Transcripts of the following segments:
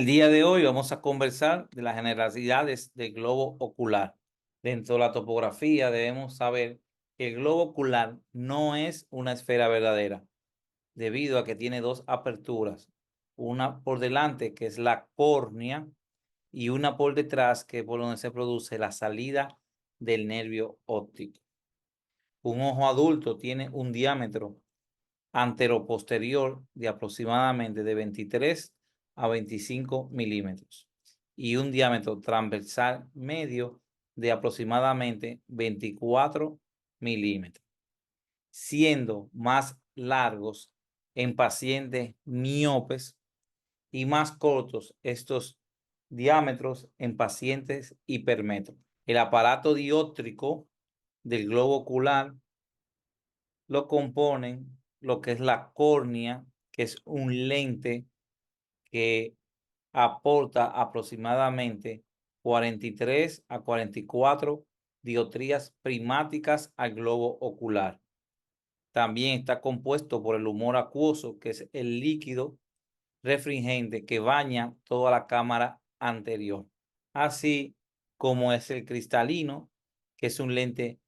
El día de hoy vamos a conversar de las generalidades del globo ocular. Dentro de la topografía debemos saber que el globo ocular no es una esfera verdadera, debido a que tiene dos aperturas, una por delante que es la córnea y una por detrás que es por donde se produce la salida del nervio óptico. Un ojo adulto tiene un diámetro anteroposterior de aproximadamente de 23 a 25 milímetros y un diámetro transversal medio de aproximadamente 24 milímetros, siendo más largos en pacientes miopes y más cortos estos diámetros en pacientes hipermetros. El aparato dióptrico del globo ocular lo componen lo que es la córnea, que es un lente que aporta aproximadamente 43 a 44 dioptrías prismáticas al globo ocular. También está compuesto por el humor acuoso, que es el líquido refringente que baña toda la cámara anterior, así como es el cristalino, que es un lente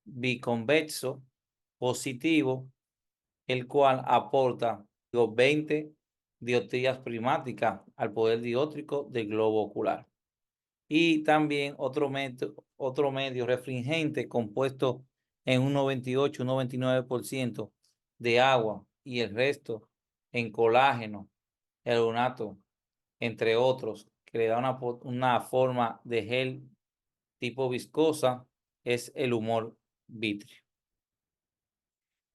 biconvexo positivo, el cual aporta los 20 dioptrías prismáticas al poder dióptrico del globo ocular. Y también otro medio refringente compuesto en un 98, un 99% de agua y el resto en colágeno, helunato, entre otros, que le da una forma de gel tipo viscosa, es el humor vítreo.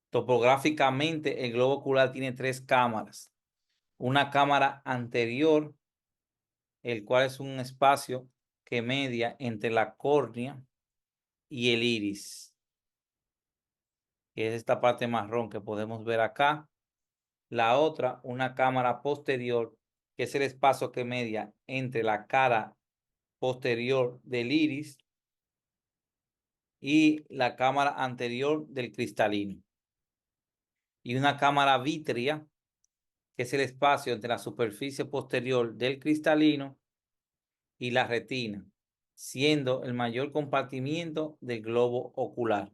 Topográficamente, el globo ocular tiene tres cámaras. Una cámara anterior, el cual es un espacio que media entre la córnea y el iris, que es esta parte marrón que podemos ver acá. La otra, una cámara posterior, que es el espacio que media entre la cara posterior del iris y la cámara anterior del cristalino. Y una cámara vítrea, que es el espacio entre la superficie posterior del cristalino y la retina, siendo el mayor compartimiento del globo ocular.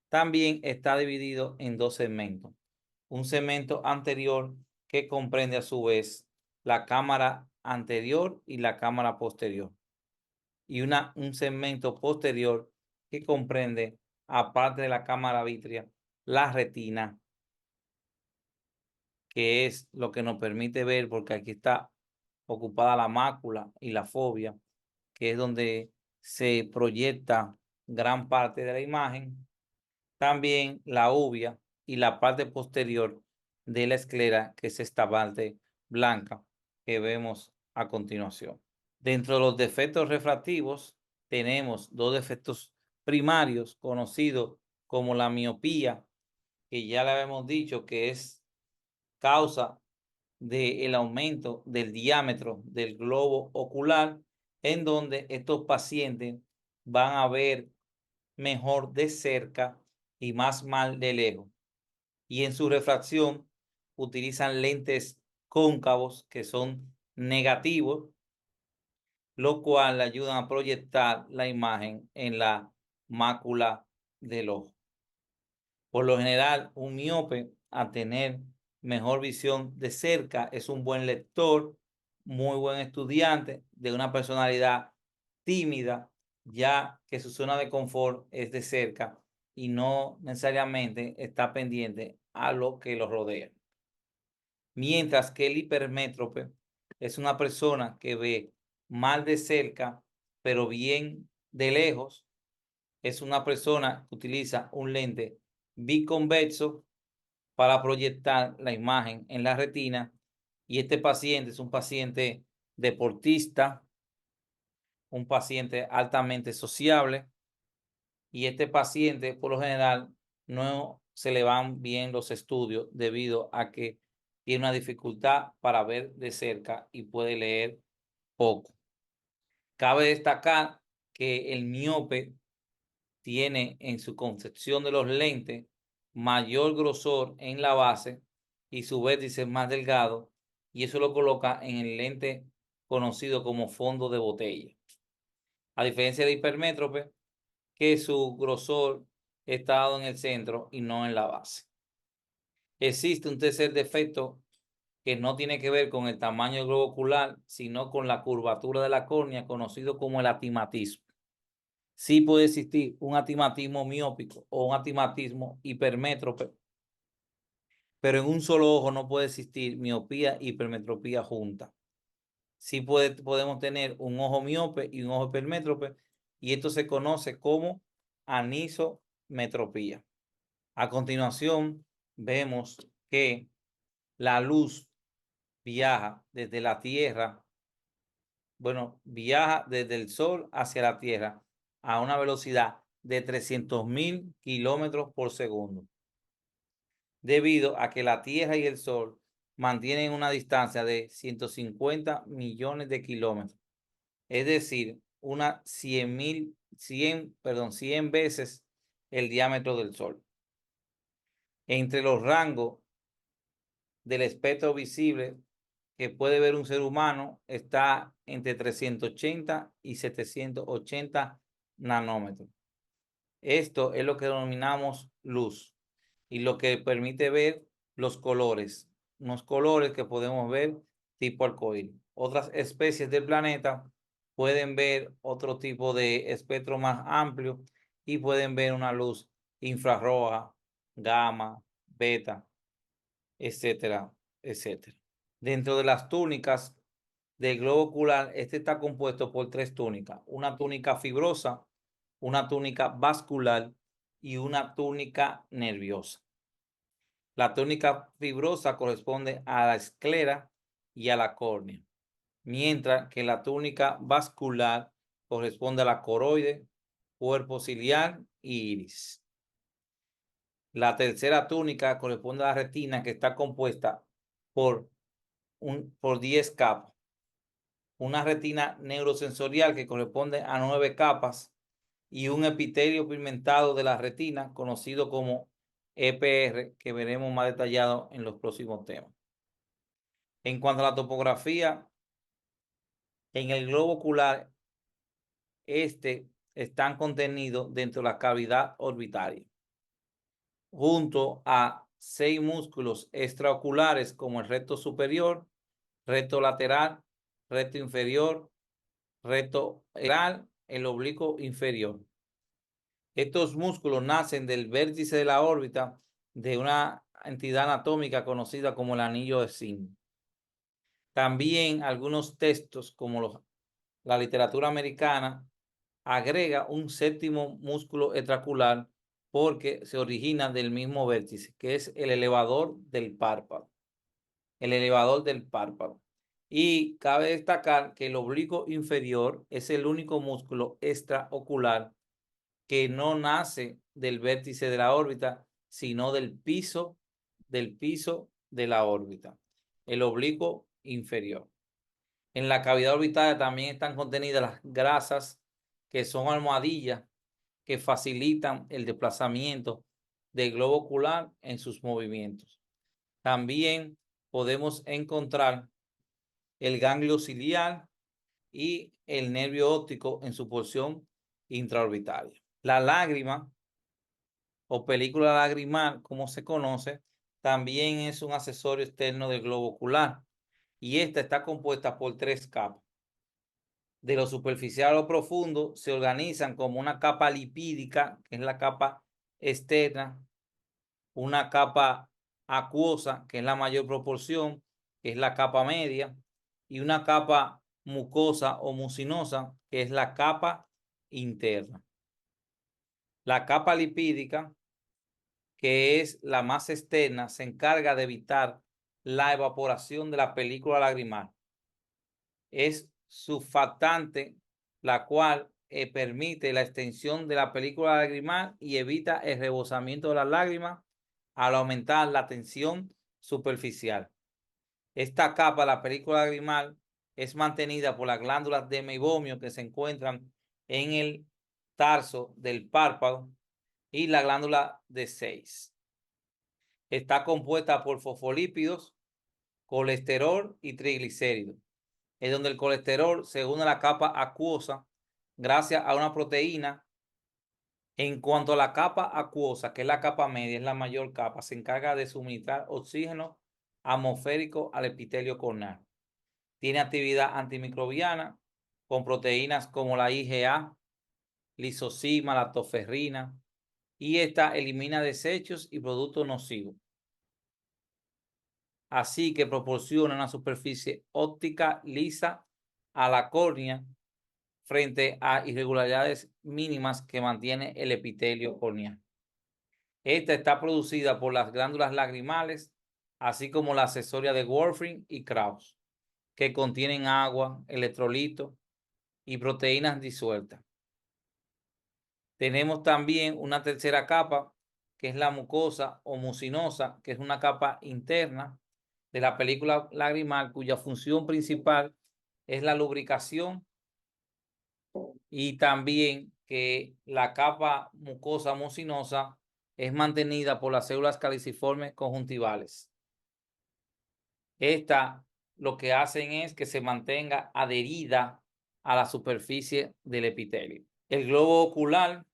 También está dividido en dos segmentos. Un segmento anterior que comprende a su vez la cámara anterior y la cámara posterior. Y un segmento posterior que comprende, aparte de la cámara vítrea, la retina, que es lo que nos permite ver, porque aquí está ocupada la mácula y la fobia, que es donde se proyecta gran parte de la imagen. También la uvia y la parte posterior de la esclera, que es esta parte blanca que vemos a continuación. Dentro de los defectos refractivos tenemos dos defectos primarios conocidos como la miopía, que ya le habíamos dicho que es causa del aumento del diámetro del globo ocular, en donde estos pacientes van a ver mejor de cerca y más mal de lejos. Y en su refracción utilizan lentes cóncavos que son negativos, lo cual le ayudan a proyectar la imagen en la mácula del ojo. Por lo general, un miope, a tener mejor visión de cerca, es un buen lector, muy buen estudiante, de una personalidad tímida, ya que su zona de confort es de cerca y no necesariamente está pendiente a lo que lo rodea. Mientras que el hipermétrope es una persona que ve mal de cerca, pero bien de lejos. Es una persona que utiliza un lente biconvexo para proyectar la imagen en la retina, y este paciente es un paciente deportista, un paciente altamente sociable, y este paciente por lo general no se le van bien los estudios debido a que tiene una dificultad para ver de cerca y puede leer poco. Cabe destacar que el miope tiene en su concepción de los lentes mayor grosor en la base y su vértice más delgado, y eso lo coloca en el lente conocido como fondo de botella. A diferencia de hipermétrope, que su grosor está dado en el centro y no en la base. Existe un tercer defecto que no tiene que ver con el tamaño del globo ocular, sino con la curvatura de la córnea, conocido como el astigmatismo. Sí puede existir un astigmatismo miópico o un astigmatismo hipermétrope, pero en un solo ojo no puede existir miopía y hipermetropía juntas. Sí podemos tener un ojo miope y un ojo hipermétrope, y esto se conoce como anisometropía. A continuación, vemos que la luz viaja desde la Tierra, viaja desde el Sol hacia la Tierra a una velocidad de 300.000 kilómetros por segundo, debido a que la Tierra y el Sol mantienen una distancia de 150 millones de kilómetros, es decir, 100 veces el diámetro del Sol. Entre los rangos del espectro visible que puede ver un ser humano está entre 380 y 780 nanómetros. Esto es lo que denominamos luz y lo que permite ver los colores, unos colores que podemos ver tipo arcoíris. Otras especies del planeta pueden ver otro tipo de espectro más amplio y pueden ver una luz infrarroja, gamma, beta, etcétera, etcétera. Dentro de las túnicas del globo ocular, este está compuesto por 3 túnicas: una túnica fibrosa, una túnica vascular y una túnica nerviosa. La túnica fibrosa corresponde a la esclera y a la córnea, mientras que la túnica vascular corresponde a la coroide, cuerpo ciliar y iris. La tercera túnica corresponde a la retina, que está compuesta por 10 capas. Una retina neurosensorial que corresponde a 9 capas y un epitelio pigmentado de la retina conocido como EPR, que veremos más detallado en los próximos temas. En cuanto a la topografía, en el globo ocular, están contenidos dentro de la cavidad orbitaria, junto a 6 músculos extraoculares como el recto superior, recto lateral, recto inferior, recto lateral, el oblicuo inferior. Estos músculos nacen del vértice de la órbita de una entidad anatómica conocida como el anillo de zinc. También algunos textos, como la literatura americana, agrega un séptimo músculo extraocular porque se origina del mismo vértice, que es el elevador del párpado. El elevador del párpado. Y cabe destacar que el oblicuo inferior es el único músculo extraocular que no nace del vértice de la órbita, sino del piso de la órbita, el oblicuo inferior. En la cavidad orbitaria también están contenidas las grasas, que son almohadillas que facilitan el desplazamiento del globo ocular en sus movimientos. También podemos encontrar el ganglio ciliar y el nervio óptico en su porción intraorbitaria. La lágrima o película lagrimal, como se conoce, también es un accesorio externo del globo ocular, y esta está compuesta por 3 capas. De lo superficial a lo profundo se organizan como una capa lipídica, que es la capa externa, una capa acuosa, que es la mayor proporción, que es la capa media, y una capa mucosa o mucinosa, que es la capa interna. La capa lipídica, que es la más externa, se encarga de evitar la evaporación de la película lagrimal. Es surfactante, la cual permite la extensión de la película lagrimal y evita el rebosamiento de las lágrimas al aumentar la tensión superficial. Esta capa, la película lagrimal, es mantenida por las glándulas de meibomio que se encuentran en el tarso del párpado y la glándula de Zeiss. Está compuesta por fosfolípidos colesterol y triglicéridos. Es donde el colesterol se une a la capa acuosa gracias a una proteína. En cuanto a la capa acuosa, que es la capa media, es la mayor capa, se encarga de suministrar oxígeno atmosférico al epitelio corneal. Tiene actividad antimicrobiana con proteínas como la IgA, lisozima, la toferrina, y esta elimina desechos y productos nocivos. Así que proporciona una superficie óptica lisa a la córnea frente a irregularidades mínimas que mantiene el epitelio corneal. Esta está producida por las glándulas lagrimales, así como la accesoria de Warfarin y Krauss, que contienen agua, electrolitos y proteínas disueltas. Tenemos también una tercera capa, que es la mucosa o mucinosa, que es una capa interna de la película lagrimal, cuya función principal es la lubricación, y también que la capa mucosa mucinosa es mantenida por las células caliciformes conjuntivales. Esta lo que hacen es que se mantenga adherida a la superficie del epitelio. El globo ocular,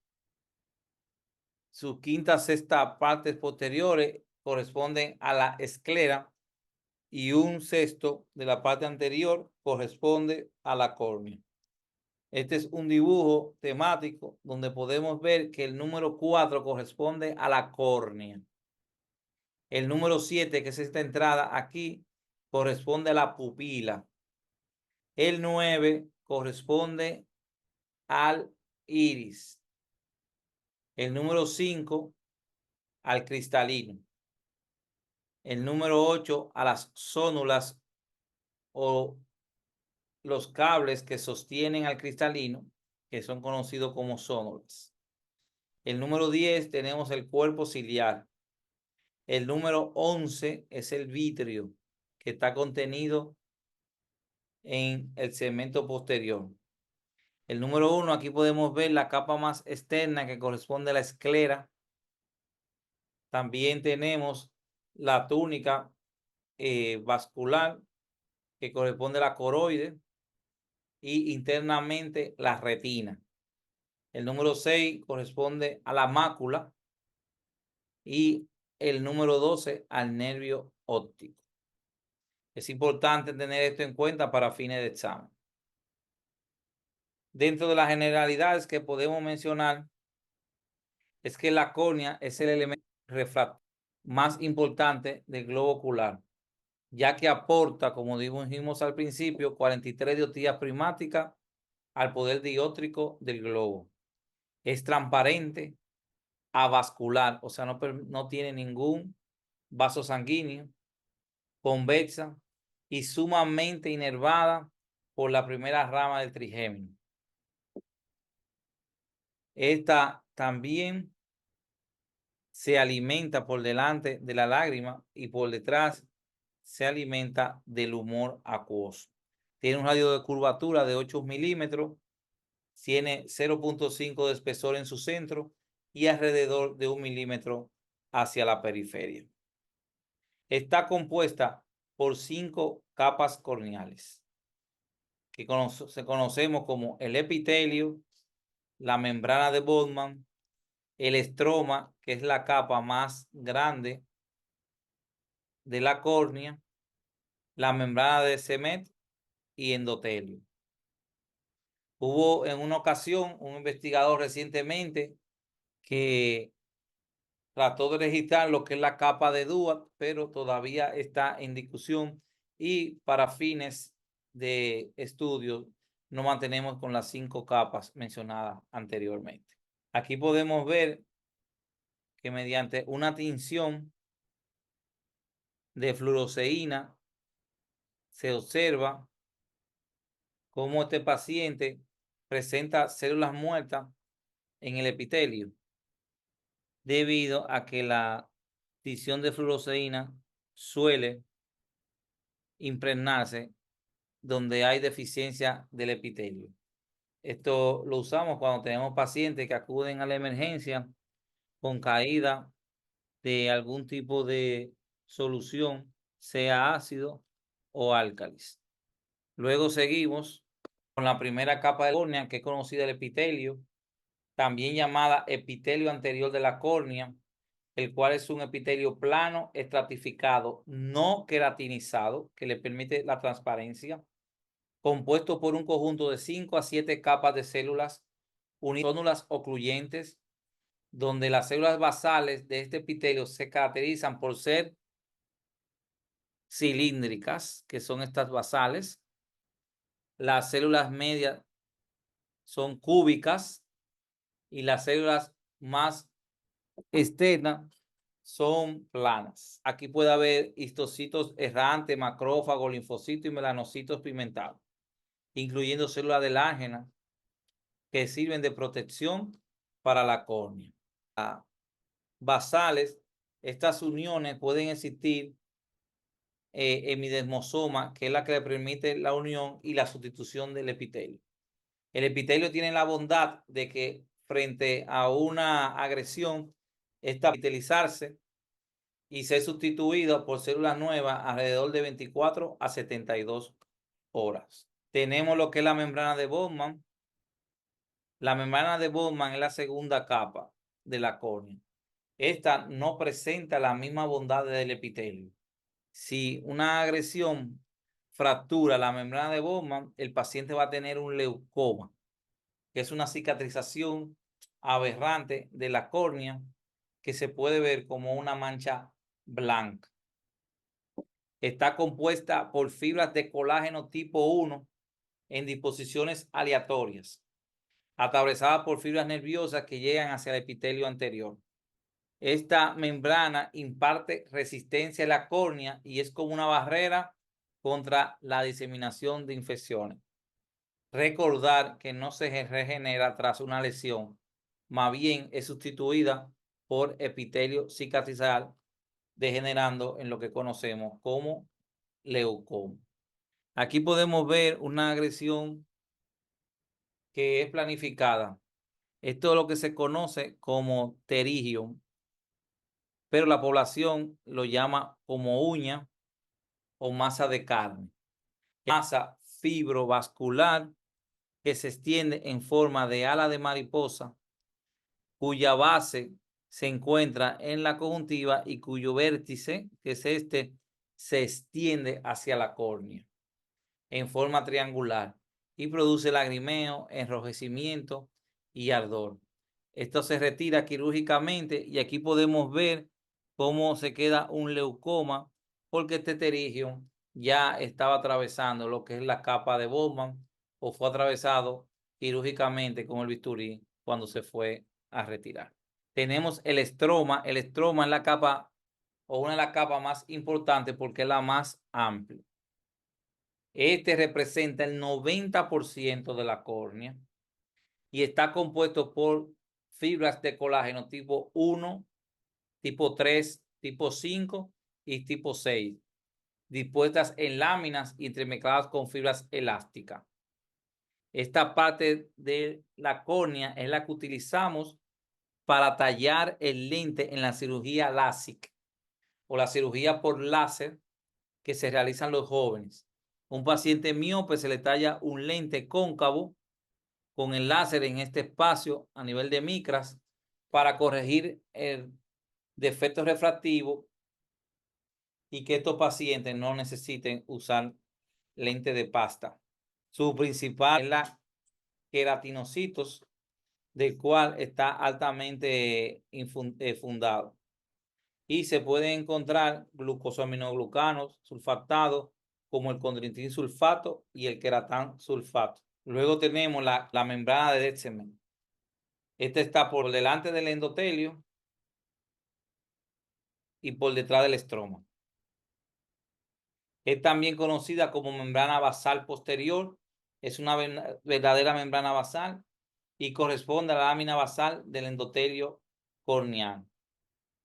sus quinta sexta partes posteriores corresponden a la esclera y un sexto de la parte anterior corresponde a la córnea. Este es un dibujo temático donde podemos ver que el número 4 corresponde a la córnea. El número 7, que es esta entrada aquí, corresponde a la pupila. El 9 corresponde al iris. El número 5 al cristalino. El número 8 a las zónulas o los cables que sostienen al cristalino, que son conocidos como zónulas. El número 10 tenemos el cuerpo ciliar. El número 11 es el vitrio, que está contenido en el segmento posterior. El número 1, aquí podemos ver la capa más externa que corresponde a la esclera. También tenemos la túnica vascular, que corresponde a la coroide, y internamente la retina. El número 6 corresponde a la mácula y el número 12 al nervio óptico. Es importante tener esto en cuenta para fines de examen. Dentro de las generalidades que podemos mencionar es que la córnea es el elemento refractor más importante del globo ocular, ya que aporta, como dijimos al principio, 43 dioptrías prismáticas al poder dióptrico del globo. Es transparente, avascular, o sea, no tiene ningún vaso sanguíneo, convexa y sumamente inervada por la primera rama del trigémino. Esta también se alimenta por delante de la lágrima y por detrás se alimenta del humor acuoso. Tiene un radio de curvatura de 8 milímetros, tiene 0.5 de espesor en su centro y alrededor de 1 milímetro hacia la periferia. Está compuesta por 5 capas corneales, que conocemos como el epitelio, la membrana de Bowman, el estroma, que es la capa más grande de la córnea, la membrana de Semet y endotelio. Hubo en una ocasión un investigador recientemente que trató de registrar lo que es la capa de Duat, pero todavía está en discusión y para fines de estudio nos mantenemos con las 5 capas mencionadas anteriormente. Aquí podemos ver que mediante una tinción de fluoresceína se observa cómo este paciente presenta células muertas en el epitelio debido a que la tinción de fluoresceína suele impregnarse donde hay deficiencia del epitelio. Esto lo usamos cuando tenemos pacientes que acuden a la emergencia con caída de algún tipo de solución, sea ácido o álcalis. Luego seguimos con la primera capa de la córnea, que es conocida el epitelio, también llamada epitelio anterior de la córnea, el cual es un epitelio plano, estratificado, no queratinizado, que le permite la transparencia, compuesto por un conjunto de 5 a 7 capas de células unisónulas ocluyentes, donde las células basales de este epitelio se caracterizan por ser cilíndricas, que son estas basales. Las células medias son cúbicas y las células más externas son planas. Aquí puede haber histocitos errantes, macrófagos, linfocitos y melanocitos pigmentados, incluyendo células de lángena que sirven de protección para la córnea. Basales, estas uniones pueden existir hemidesmosoma, que es la que le permite la unión y la sustitución del epitelio. El epitelio tiene la bondad de que frente a una agresión, estabilizarse y ser sustituida por células nuevas alrededor de 24 a 72 horas. Tenemos lo que es la membrana de Bowman. La membrana de Bowman es la segunda capa de la córnea. Esta no presenta la misma bondad del epitelio. Si una agresión fractura la membrana de Bowman, el paciente va a tener un leucoma, que es una cicatrización aberrante de la córnea que se puede ver como una mancha blanca. Está compuesta por fibras de colágeno tipo 1 en disposiciones aleatorias, atravesadas por fibras nerviosas que llegan hacia el epitelio anterior. Esta membrana imparte resistencia a la córnea y es como una barrera contra la diseminación de infecciones. Recordar que no se regenera tras una lesión, más bien es sustituida por epitelio cicatrizal, degenerando en lo que conocemos como leucoma. Aquí podemos ver una agresión que es planificada. Esto es lo que se conoce como pterigio, pero la población lo llama como uña o masa de carne. Masa fibrovascular que se extiende en forma de ala de mariposa, cuya base se encuentra en la conjuntiva y cuyo vértice, que es este, se extiende hacia la córnea en forma triangular y produce lagrimeo, enrojecimiento y ardor. Esto se retira quirúrgicamente y aquí podemos ver cómo se queda un leucoma, porque este pterigio ya estaba atravesando lo que es la capa de Bowman o fue atravesado quirúrgicamente con el bisturí cuando se fue a retirar. Tenemos el estroma. El estroma es la capa o una de las capas más importantes porque es la más amplia. Este representa el 90% de la córnea y está compuesto por fibras de colágeno tipo 1, tipo 3, tipo 5 y tipo 6, dispuestas en láminas y entremezcladas con fibras elásticas. Esta parte de la córnea es la que utilizamos para tallar el lente en la cirugía LASIK o la cirugía por láser que se realizan los jóvenes. Un paciente miope se le talla un lente cóncavo con el láser en este espacio a nivel de micras para corregir el defecto refractivo y que estos pacientes no necesiten usar lente de pasta. Su principal es la queratinocitos, del cual está altamente fundado. Y se pueden encontrar glucosaminoglucanos sulfatados como el condroitin sulfato y el queratán sulfato. Luego tenemos la membrana de Detseman. Esta está por delante del endotelio y por detrás del estroma. Es también conocida como membrana basal posterior. Es una verdadera membrana basal y corresponde a la lámina basal del endotelio corneal.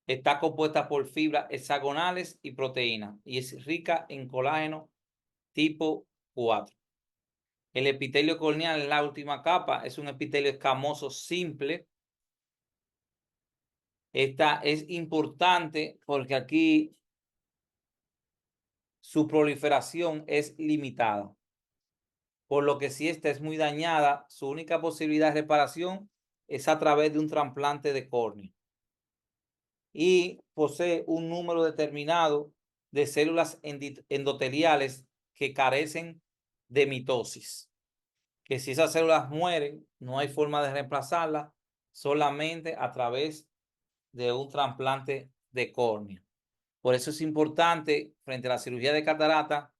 Está compuesta por fibras hexagonales y proteínas y es rica en colágeno tipo 4. El epitelio corneal es la última capa, es un epitelio escamoso simple. Esta es importante porque aquí su proliferación es limitada, por lo que si esta es muy dañada, su única posibilidad de reparación es a través de un trasplante de córnea y posee un número determinado de células endoteliales que carecen de mitosis, que si esas células mueren, no hay forma de reemplazarlas, solamente a través de un trasplante de córnea. Por eso es importante, frente a la cirugía de catarata,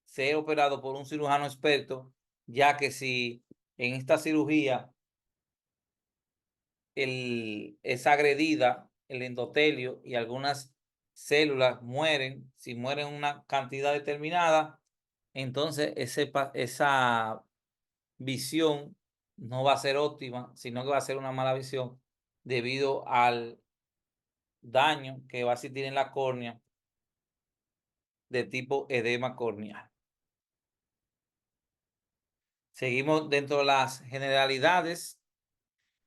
ser operado por un cirujano experto, ya que si en esta cirugía es agredida el endotelio y algunas células mueren, si mueren una cantidad determinada, entonces esa visión no va a ser óptima, sino que va a ser una mala visión debido al daño que va a existir en la córnea de tipo edema corneal. Seguimos dentro de las generalidades.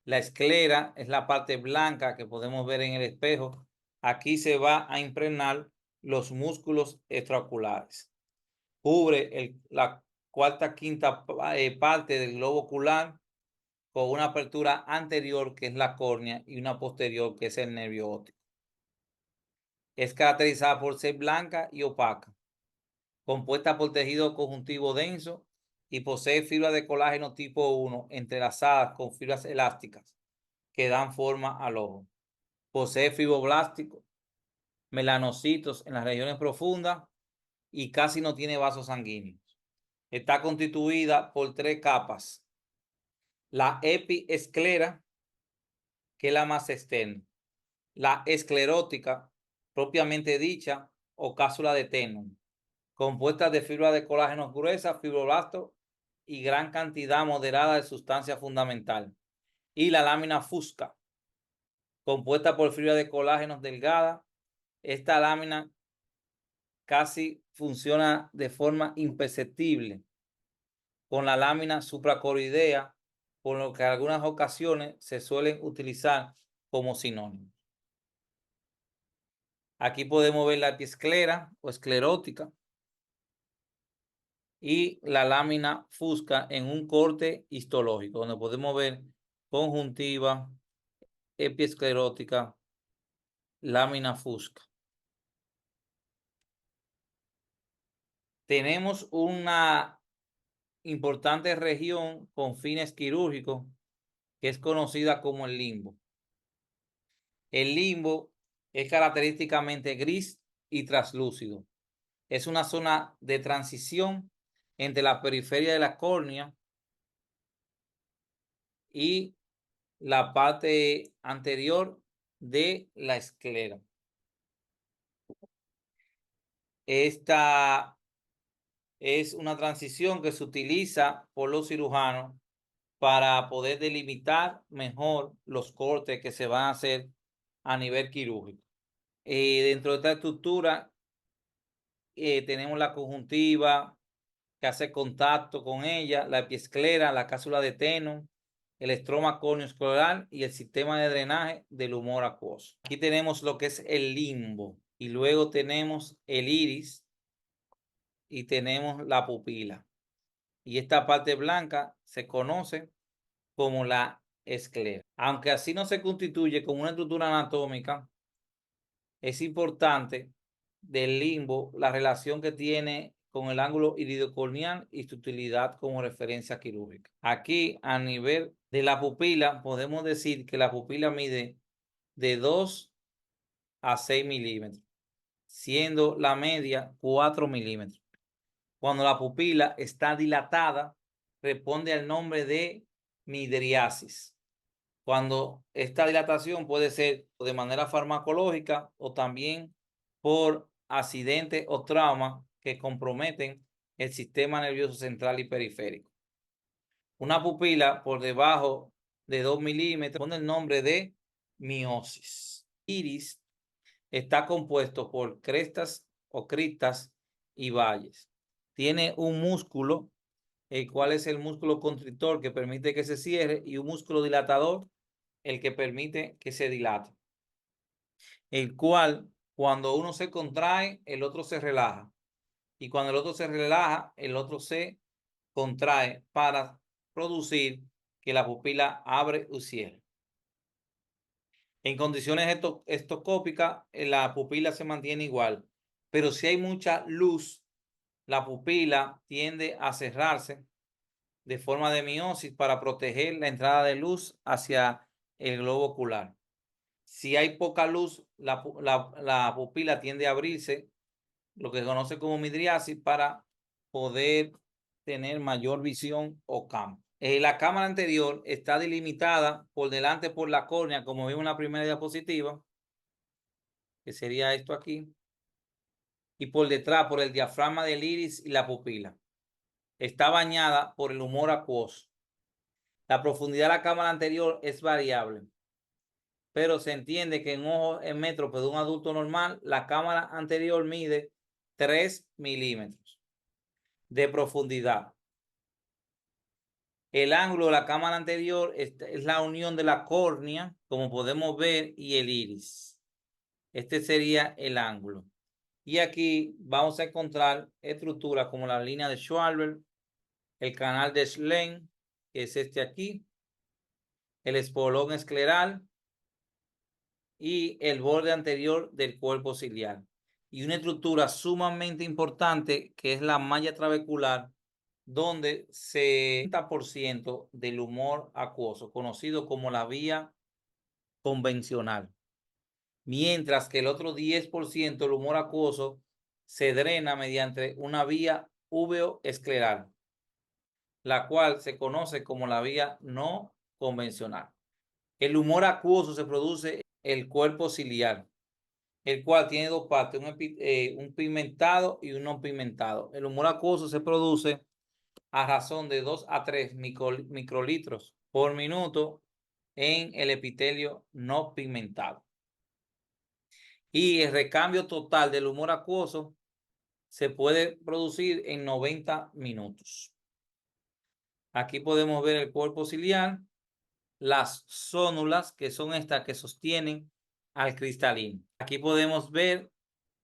La esclera es la parte blanca que podemos ver en el espejo. Aquí se va a impregnar los músculos extraoculares. Cubre la quinta parte del globo ocular con una apertura anterior que es la córnea y una posterior que es el nervio óptico. Es caracterizada por ser blanca y opaca, compuesta por tejido conjuntivo denso y posee fibras de colágeno tipo 1 entrelazadas con fibras elásticas que dan forma al ojo. Posee fibroblastos, melanocitos en las regiones profundas y casi no tiene vasos sanguíneos. Está constituida por 3 capas. La epiesclera, que es la más externa. La esclerótica, propiamente dicha, o cápsula de Tenon, compuesta de fibras de colágeno gruesas, fibroblastos y gran cantidad moderada de sustancia fundamental. Y la lámina fusca, compuesta por fibras de colágeno delgadas. Esta lámina casi funciona de forma imperceptible con la lámina supracoroidea, por lo que en algunas ocasiones se suelen utilizar como sinónimos. Aquí podemos ver la epiesclera o esclerótica y la lámina fusca en un corte histológico, donde podemos ver conjuntiva, epiesclerótica, lámina fusca. Tenemos una importante región con fines quirúrgicos que es conocida como el limbo. El limbo es característicamente gris y translúcido. Es una zona de transición entre la periferia de la córnea y la parte anterior de la esclera. Esta es una transición que se utiliza por los cirujanos para poder delimitar mejor los cortes que se van a hacer a nivel quirúrgico. Dentro de esta estructura tenemos la conjuntiva que hace contacto con ella, la epiesclera, la cápsula de Tenon, el estroma córneo-escleral y el sistema de drenaje del humor acuoso. Aquí tenemos lo que es el limbo y luego tenemos el iris y tenemos la pupila. Y esta parte blanca se conoce como la esclera. Aunque así no se constituye como una estructura anatómica, es importante del limbo la relación que tiene con el ángulo iridocorneal y su utilidad como referencia quirúrgica. Aquí, a nivel de la pupila, podemos decir que la pupila mide de 2 a 6 milímetros, siendo la media 4 milímetros. Cuando la pupila está dilatada, responde al nombre de midriasis. Cuando esta dilatación puede ser de manera farmacológica o también por accidentes o traumas que comprometen el sistema nervioso central y periférico. Una pupila por debajo de 2 milímetros pone el nombre de miosis. Iris está compuesto por crestas o cristas y valles. Tiene un músculo, el cual es el músculo constrictor que permite que se cierre, y un músculo dilatador, el que permite que se dilate, el cual cuando uno se contrae, el otro se relaja. y cuando el otro se relaja, el otro se contrae para producir que la pupila abre y cierre. En condiciones estocópicas, la pupila se mantiene igual, pero si hay mucha luz, la pupila tiende a cerrarse de forma de miosis para proteger la entrada de luz hacia el globo ocular. Si hay poca luz, la pupila tiende a abrirse, lo que se conoce como midriasis, para poder tener mayor visión o campo. La cámara anterior está delimitada por delante por la córnea, como vimos en la primera diapositiva, que sería esto aquí, y por detrás por el diafragma del iris y la pupila. Está bañada por el humor acuoso. La profundidad de la cámara anterior es variable, pero se entiende que en ojo en metro de un adulto normal, la cámara anterior mide 3 milímetros de profundidad. El ángulo de la cámara anterior es la unión de la córnea, como podemos ver, y el iris. Este sería el ángulo. Y aquí vamos a encontrar estructuras como la línea de Schwaber, el canal de Schlemm, que es este aquí, el espolón escleral y el borde anterior del cuerpo ciliar. Y una estructura sumamente importante que es la malla trabecular, donde se 30% del humor acuoso, conocido como la vía convencional, mientras que el otro 10% del humor acuoso se drena mediante una vía úveo-escleral, la cual se conoce como la vía no convencional. El humor acuoso se produce en el cuerpo ciliar, el cual tiene dos partes, un pigmentado y un no pigmentado. El humor acuoso se produce a razón de 2 a 3 microlitros por minuto en el epitelio no pigmentado. Y el recambio total del humor acuoso se puede producir en 90 minutos. Aquí podemos ver el cuerpo ciliar, las zónulas, que son estas que sostienen al cristalino. Aquí podemos ver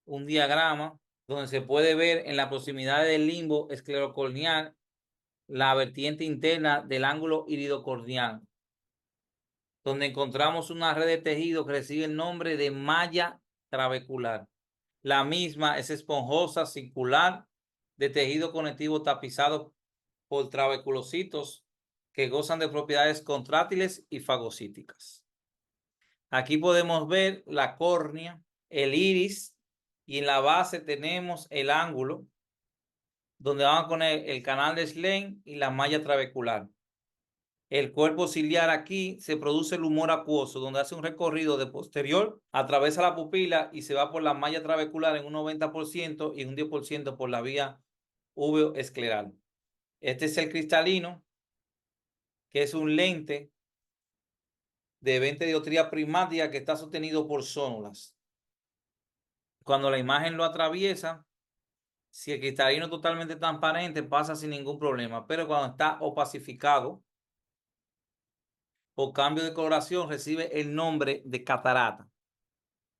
un diagrama donde se puede ver en la proximidad del limbo esclerocorneal la vertiente interna del ángulo iridocorneal, donde encontramos una red de tejido que recibe el nombre de malla trabecular. La misma es esponjosa, circular, de tejido conectivo tapizado por trabeculocitos que gozan de propiedades contráctiles y fagocíticas. Aquí podemos ver la córnea, el iris, y en la base tenemos el ángulo, donde vamos a poner el canal de Schlemm y la malla trabecular. El cuerpo ciliar aquí se produce el humor acuoso, donde hace un recorrido de posterior, atraviesa la pupila y se va por la malla trabecular en un 90% y un 10% por la vía úveo-escleral. Este es el cristalino, que es un lente de 20 dioptrías prismáticas que está sostenido por zónulas. Cuando la imagen lo atraviesa, si el cristalino es totalmente transparente, pasa sin ningún problema, pero cuando está opacificado o cambio de coloración, recibe el nombre de catarata.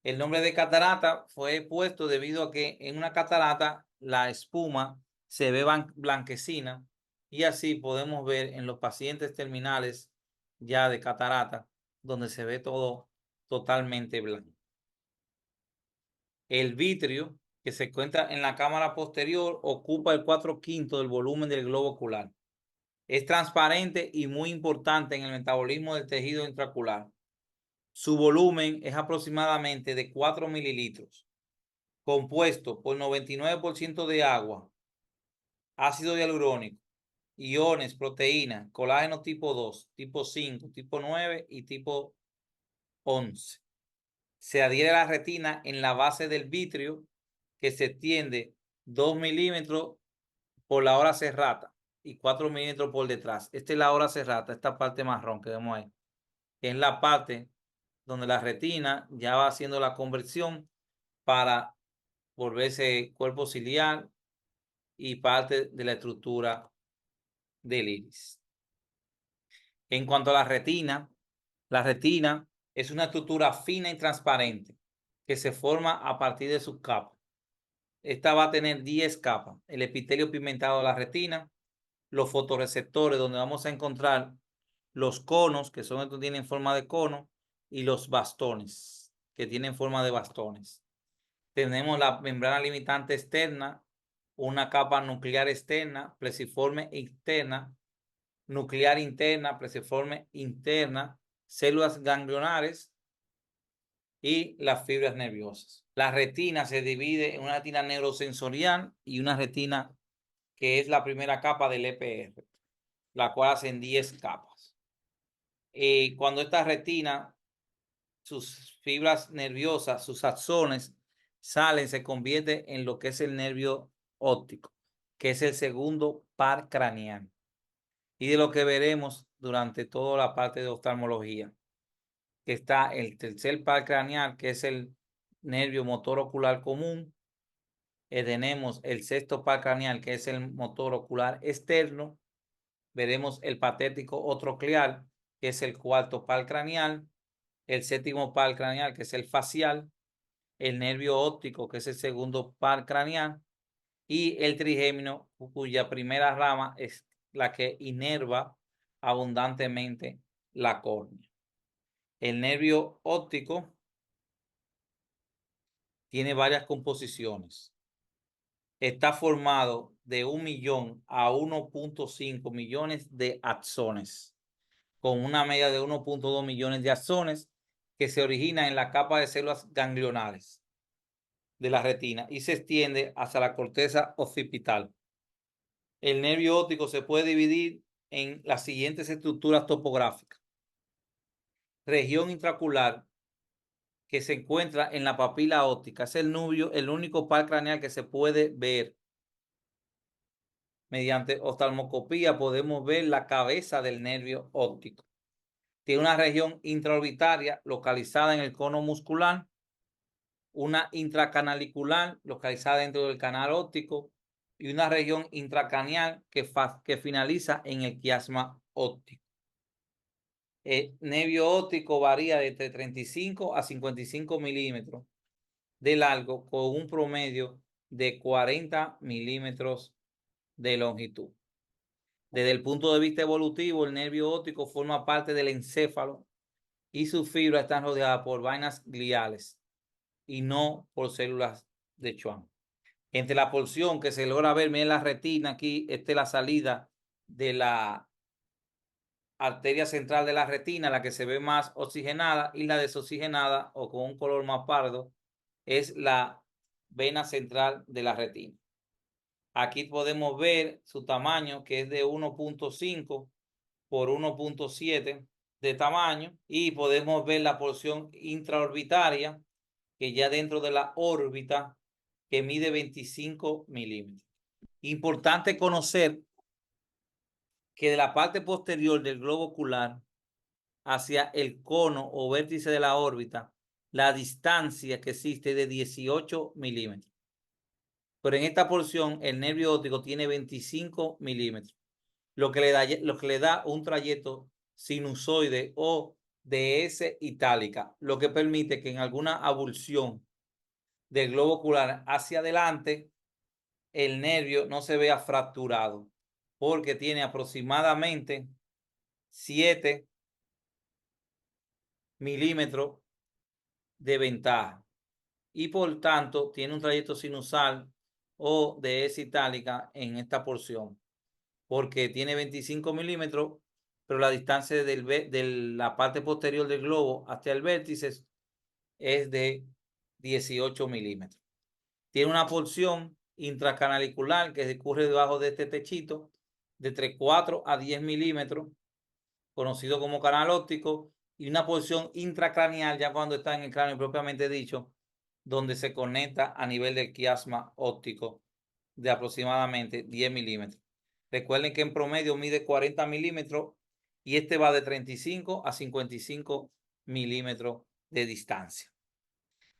El nombre de catarata fue puesto debido a que en una catarata la espuma se ve blanquecina, y así podemos ver en los pacientes terminales ya de catarata, donde se ve todo totalmente blanco. El vitrio, que se encuentra en la cámara posterior, ocupa el 4/5 del volumen del globo ocular. Es transparente y muy importante en el metabolismo del tejido intraocular. Su volumen es aproximadamente de 4 mililitros, compuesto por 99% de agua, ácido hialurónico, iones, proteínas, colágeno tipo 2, tipo 5, tipo 9 y tipo 11. Se adhiere a la retina en la base del vitrio, que se extiende 2 milímetros por la hora serrata y 4 milímetros por detrás. Esta es la hora serrata, esta parte marrón que vemos ahí, que es la parte donde la retina ya va haciendo la conversión para volverse cuerpo ciliar y parte de la estructura del iris. En cuanto a la retina es una estructura fina y transparente que se forma a partir de sus capas. esta va a tener 10 capas. El epitelio pigmentado de la retina, los fotorreceptores, donde vamos a encontrar los conos, que son estos que tienen forma de cono, y los bastones, que tienen forma de bastones. Tenemos la membrana limitante externa, una capa nuclear externa, plesiforme interna, nuclear interna, plesiforme interna, células ganglionares y las fibras nerviosas. La retina se divide en una retina neurosensorial y una retina que es la primera capa del EPR, la cual hacen 10 capas. Cuando esta retina, sus fibras nerviosas, sus axones, salen, se convierte en lo que es el nervio óptico, que es el segundo par craneal. Y de lo que veremos durante toda la parte de oftalmología, que está el tercer par craneal, que es el nervio motor ocular común. Tenemos el sexto par craneal, que es el motor ocular externo. Veremos el patético o troclear, que es el cuarto par craneal. El séptimo par craneal, que es el facial. El nervio óptico, que es el segundo par craneal. Y el trigémino, cuya primera rama es la que inerva abundantemente la córnea. El nervio óptico tiene varias composiciones. Está formado de 1 millón a 1.5 millones de axones, con una media de 1.2 millones de axones que se originan en la capa de células ganglionales de la retina y se extiende hacia la corteza occipital. El nervio óptico se puede dividir en las siguientes estructuras topográficas. Región intraocular, que se encuentra en la papila óptica, es el único par craneal que se puede ver. Mediante oftalmoscopía podemos ver la cabeza del nervio óptico. Tiene una región intraorbitaria localizada en el cono muscular, una intracanalicular localizada dentro del canal óptico y una región intracraneal que finaliza en el quiasma óptico. El nervio óptico varía de entre 35 a 55 milímetros de largo con un promedio de 40 milímetros de longitud. Desde el punto de vista evolutivo, el nervio óptico forma parte del encéfalo y sus fibras están rodeadas por vainas gliales y no por células de Schwann. Entre la porción que se logra ver, miren la retina aquí, esta es la salida de la arteria central de la retina, la que se ve más oxigenada, y la desoxigenada o con un color más pardo es la vena central de la retina. Aquí podemos ver su tamaño, que es de 1.5 por 1.7 de tamaño, y podemos ver la porción intraorbitaria, que ya dentro de la órbita, que mide 25 milímetros. Importante conocer que de la parte posterior del globo ocular hacia el cono o vértice de la órbita, la distancia que existe es de 18 milímetros. Pero en esta porción el nervio óptico tiene 25 milímetros, lo que le da un trayecto sinusoide o de S itálica, lo que permite que en alguna abulsión del globo ocular hacia adelante el nervio no se vea fracturado, porque tiene aproximadamente 7 milímetros de ventaja y por tanto tiene un trayecto sinusal o de S itálica en esta porción, porque tiene 25 milímetros, pero la distancia de la parte posterior del globo hasta el vértice es de 18 milímetros. Tiene una porción intracanalicular que discurre debajo de este techito de entre 4 a 10 milímetros, conocido como canal óptico, y una porción intracraneal ya cuando está en el cráneo propiamente dicho, donde se conecta a nivel del quiasma óptico de aproximadamente 10 milímetros. Recuerden que en promedio mide 40 milímetros y este va de 35 a 55 milímetros de distancia.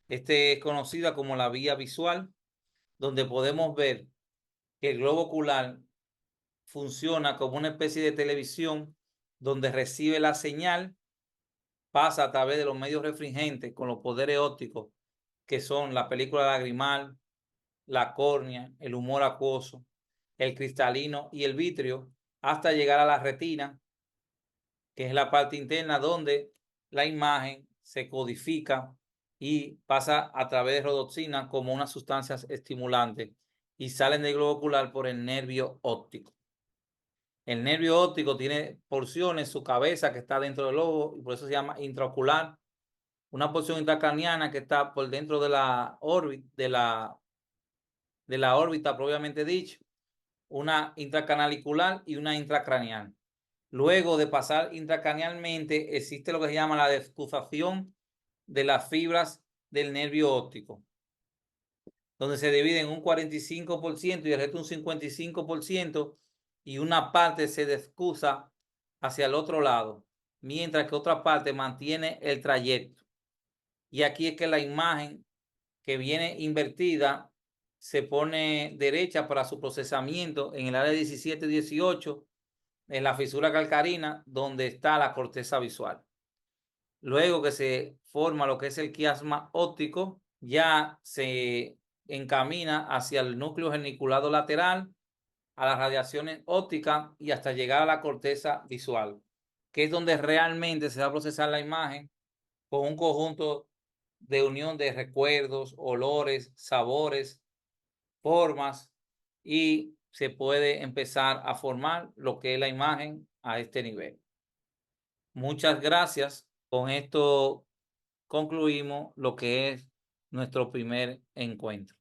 Este es conocida como la vía visual, donde podemos ver que el globo ocular funciona como una especie de televisión donde recibe la señal, pasa a través de los medios refringentes con los poderes ópticos que son la película lagrimal, la córnea, el humor acuoso, el cristalino y el vítreo, hasta llegar a la retina, que es la parte interna donde la imagen se codifica y pasa a través de rodoxina como unas sustancias estimulantes y salen del globo ocular por el nervio óptico. El nervio óptico tiene porciones, su cabeza que está dentro del ojo y por eso se llama intraocular, una porción intracraniana que está por dentro de la órbita, de la órbita propiamente dicho, una intracanalicular y una intracraneal. Luego de pasar intracranealmente existe lo que se llama la descusación de las fibras del nervio óptico, donde se dividen un 45% y el resto un 55% y una parte se descusa hacia el otro lado, mientras que otra parte mantiene el trayecto. Y aquí es que la imagen que viene invertida se pone derecha para su procesamiento en el área 17-18, en la fisura calcarina, donde está la corteza visual. Luego que se forma lo que es el quiasma óptico, ya se encamina hacia el núcleo geniculado lateral, a las radiaciones ópticas y hasta llegar a la corteza visual, que es donde realmente se va a procesar la imagen con un conjunto de unión de recuerdos, olores, sabores, formas y se puede empezar a formar lo que es la imagen a este nivel. Muchas gracias. Con esto concluimos lo que es nuestro primer encuentro.